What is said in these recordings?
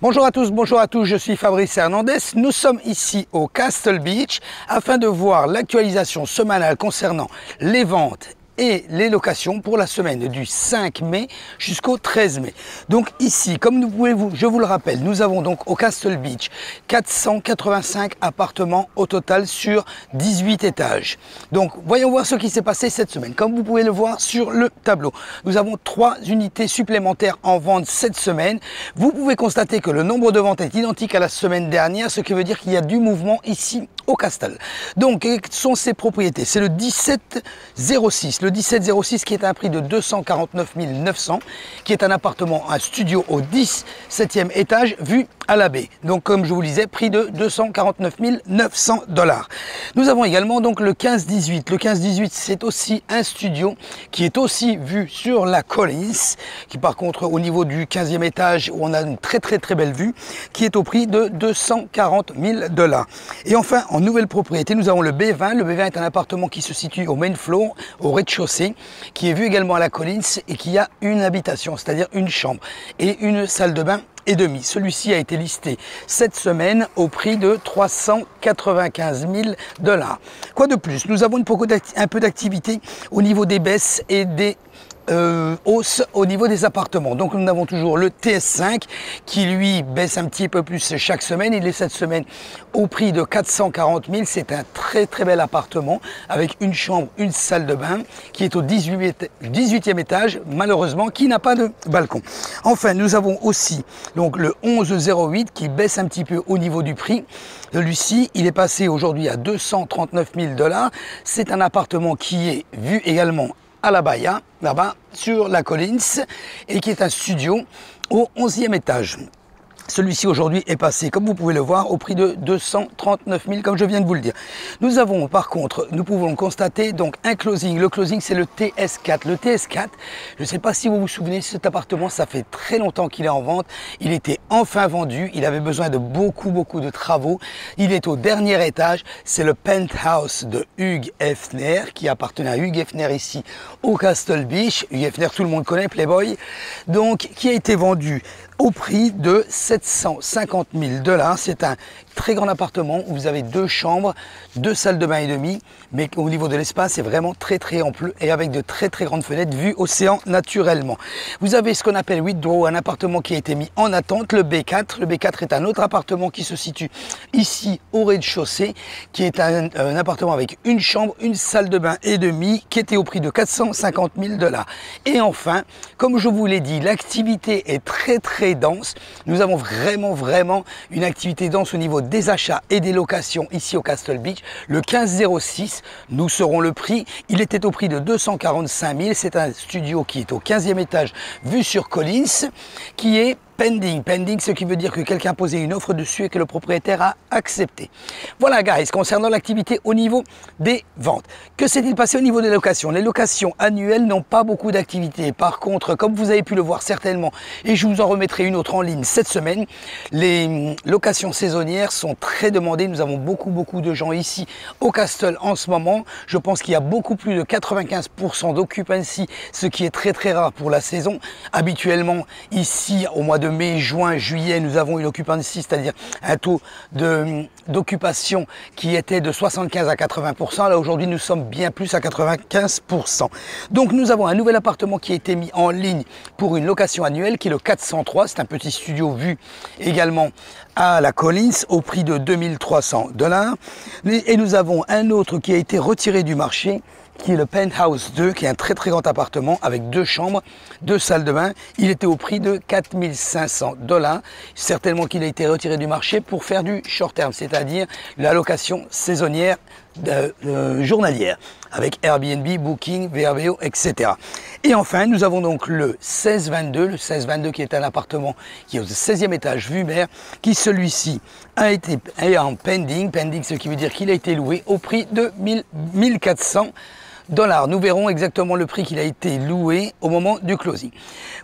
Bonjour à tous, je suis Fabrice Hernandez. Nous sommes ici au Castle Beach afin de voir l'actualisation semanale concernant les ventes et les locations pour la semaine du 5 mai jusqu'au 13 mai. Donc ici, comme je vous le rappelle, nous avons donc au Castle Beach 485 appartements au total sur 18 étages. Donc voyons voir ce qui s'est passé cette semaine. Comme vous pouvez le voir sur le tableau, nous avons 3 unités supplémentaires en vente cette semaine. Vous pouvez constater que le nombre de ventes est identique à la semaine dernière, ce qui veut dire qu'il y a du mouvement ici au Castle. Donc, quelles sont ces propriétés? C'est le 1706. Le 1706 qui est à un prix de 249 900, qui est un appartement, un studio au 17e étage, vue à la baie. Donc, comme je vous le disais, prix de 249 900 $. Nous avons également donc le 1518. Le 1518, c'est aussi un studio qui est aussi vu sur la Collins, qui par contre, au niveau du 15e étage, où on a une très belle vue, qui est au prix de 240 000 $. Et enfin, en nouvelle propriété, nous avons le B20. Le B20 est un appartement qui se situe au main floor, au rez-de-chaussée, qui est vu également à la Collins et qui a une habitation, c'est-à-dire une chambre et une salle de bain et demi. Celui-ci a été listé cette semaine au prix de 395 000 $. Quoi de plus? Nous avons un peu d'activité au niveau des baisses et des hausse au niveau des appartements. Donc nous avons toujours le TS5 qui lui baisse un petit peu plus chaque semaine. Il est cette semaine au prix de 440 000. C'est un très bel appartement avec une chambre, une salle de bain qui est au 18e étage, malheureusement qui n'a pas de balcon. Enfin, nous avons aussi donc le 1108 qui baisse un petit peu au niveau du prix. Celui-ci, il est passé aujourd'hui à 239 000 $. C'est un appartement qui est vu également à la Bahia, là-bas, sur la Collins, et qui est un studio au 11e étage. Celui-ci aujourd'hui est passé, comme vous pouvez le voir, au prix de 239 000, comme je viens de vous le dire. Nous avons, par contre, nous pouvons constater donc un closing. Le closing, c'est le TS4. Le TS4, je ne sais pas si vous vous souvenez, cet appartement, ça fait très longtemps qu'il est en vente. Il était enfin vendu. Il avait besoin de beaucoup de travaux. Il est au dernier étage. C'est le penthouse de Hugh Hefner, qui appartenait à Hugh Hefner ici au Castle Beach. Hugh Hefner, tout le monde connaît, Playboy. Donc, qui a été vendu au prix de 750 000 $. C'est un très grand appartement où vous avez 2 chambres, 2 salles de bain et demi, mais au niveau de l'espace, c'est vraiment très ample et avec de très grandes fenêtres vue océan naturellement. Vous avez ce qu'on appelle withdraw, un appartement qui a été mis en attente, le B4. Le B4 est un autre appartement qui se situe ici au rez-de-chaussée, qui est un appartement avec une chambre, une salle de bain et demi, qui était au prix de 450 000 $. Et enfin, comme je vous l'ai dit, l'activité est très dense. Nous avons vraiment une activité dense au niveau des achats et des locations ici au Castle Beach. Le 1506, nous serons le prix. Il était au prix de 245 000. C'est un studio qui est au 15e étage, vue sur Collins, qui est pending, ce qui veut dire que quelqu'un a posé une offre dessus et que le propriétaire a accepté. Voilà, guys, concernant l'activité au niveau des ventes. Que s'est-il passé au niveau des locations? Les locations annuelles n'ont pas beaucoup d'activité. Par contre, comme vous avez pu le voir certainement, et je vous en remettrai une autre en ligne cette semaine, les locations saisonnières sont très demandées. Nous avons beaucoup de gens ici au Castle en ce moment. Je pense qu'il y a beaucoup plus de 95% d'occupancy, ce qui est très rare pour la saison. Habituellement, ici, au mois de mai, juin, juillet, nous avons une occupancy, c'est-à-dire un taux d'occupation qui était de 75 à 80%. Là, aujourd'hui, nous sommes bien plus à 95%. Donc, nous avons un nouvel appartement qui a été mis en ligne pour une location annuelle qui est le 403. C'est un petit studio vu également à la Collins au prix de 2300 $. Et nous avons un autre qui a été retiré du marché, qui est le Penthouse 2, qui est un très grand appartement avec 2 chambres, 2 salles de bain. Il était au prix de 4 500 $. Certainement qu'il a été retiré du marché pour faire du short terme, c'est-à-dire la location saisonnière journalière, avec Airbnb, Booking, VRBO, etc. Et enfin, nous avons donc le 1622, le 1622 qui est un appartement qui est au 16e étage vue mer, qui celui-ci est en pending, ce qui veut dire qu'il a été loué au prix de 1400 Nous verrons exactement le prix qu'il a été loué au moment du closing.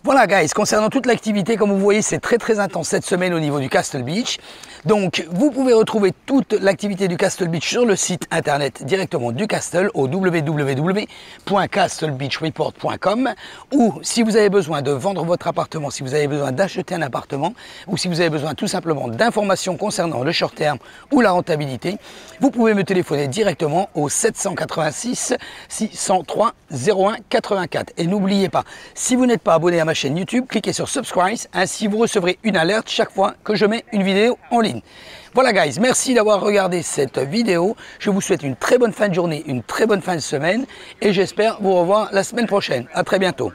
Voilà guys, concernant toute l'activité, comme vous voyez, c'est très intense cette semaine au niveau du Castle Beach. Donc vous pouvez retrouver toute l'activité du Castle Beach sur le site internet directement du Castle au www.castlebeachreport.com, ou si vous avez besoin de vendre votre appartement, si vous avez besoin d'acheter un appartement, ou si vous avez besoin tout simplement d'informations concernant le short terme ou la rentabilité, vous pouvez me téléphoner directement au 786 603 01 84. Et n'oubliez pas, si vous n'êtes pas abonné à ma chaîne YouTube, cliquez sur Subscribe, ainsi vous recevrez une alerte chaque fois que je mets une vidéo en ligne. Voilà guys, merci d'avoir regardé cette vidéo. Je vous souhaite une très bonne fin de journée, une très bonne fin de semaine et j'espère vous revoir la semaine prochaine. À très bientôt.